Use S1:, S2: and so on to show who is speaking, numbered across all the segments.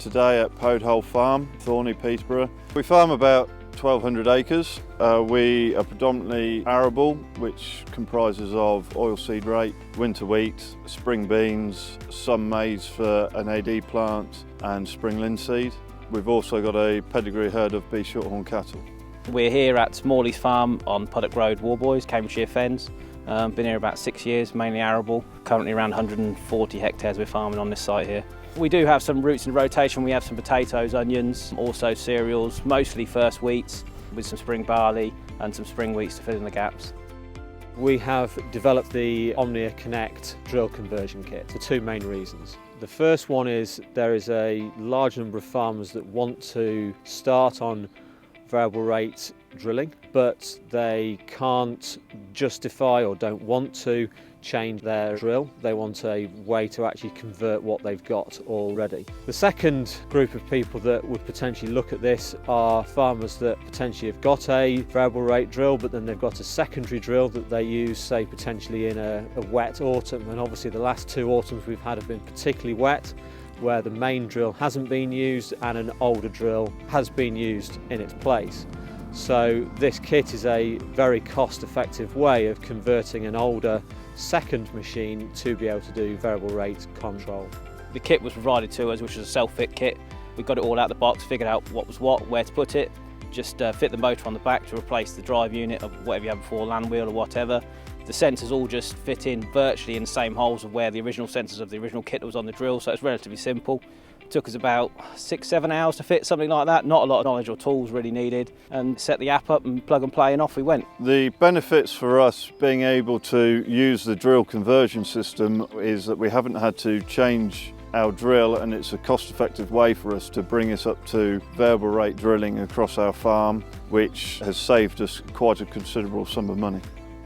S1: today at Podhole Farm, Thorney, Peterborough. We farm about 1,200 acres. We are predominantly arable, which comprises of oilseed rape, winter wheat, spring beans, some maize for an AD plant and spring linseed. We've also got a pedigree herd of B shorthorn cattle.
S2: We're here at Morley's farm on Puddock Road, Warboys, Cambridgeshire Fens. Been here about 6 years, mainly arable. Currently around 140 hectares we're farming on this site here. We do have some roots in rotation. We have some potatoes, onions, also cereals, mostly first wheats with some spring barley and some spring wheats to fill in the gaps.
S3: We have developed the Omnia Connect drill conversion kit for two main reasons. The first one is there is a large number of farmers that want to start on variable rate drilling, but they can't justify or don't want to change their drill. They want a way to actually convert what they've got already. The second group of people that would potentially look at this are farmers that potentially have got a variable rate drill, but then they've got a secondary drill that they use, say, potentially in a wet autumn. And obviously the last two autumns we've had have been particularly wet, where the main drill hasn't been used and an older drill has been used in its place. So this kit is a very cost-effective way of converting an older second machine to be able to do variable rate control.
S2: The kit was provided to us, which was a self-fit kit. We got it all out of the box, figured out what was what, where to put it, just fit the motor on the back to replace the drive unit of whatever you had before, land wheel or whatever. The sensors all just fit in virtually in the same holes of where the original sensors of the original kit was on the drill, so it's relatively simple. It took us about 6-7 hours to fit something like that, not a lot of knowledge or tools really needed, and set the app up and plug and play and off we went.
S1: The benefits for us being able to use the drill conversion system is that we haven't had to change our drill, and it's a cost-effective way for us to bring us up to variable rate drilling across our farm, which has saved us quite a considerable sum of money.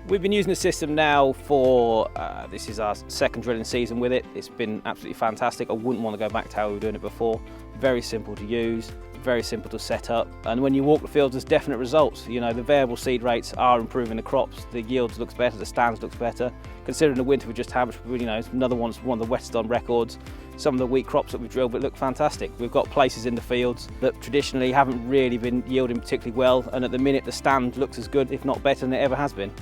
S2: We've been using the system now for, this is our second drilling season with it. It's been absolutely fantastic. I wouldn't want to go back to how we were doing it before. Very simple to use, very simple to set up. And when you walk the fields, there's definite results. You know, the variable seed rates are improving the crops, the yields looks better, the stands looks better. Considering the winter we just had, which, you know, another one of the wettest on records. Some of the wheat crops that we've drilled but look fantastic. We've got places in the fields that traditionally haven't really been yielding particularly well, and at the minute the stand looks as good, if not better, than it ever has been.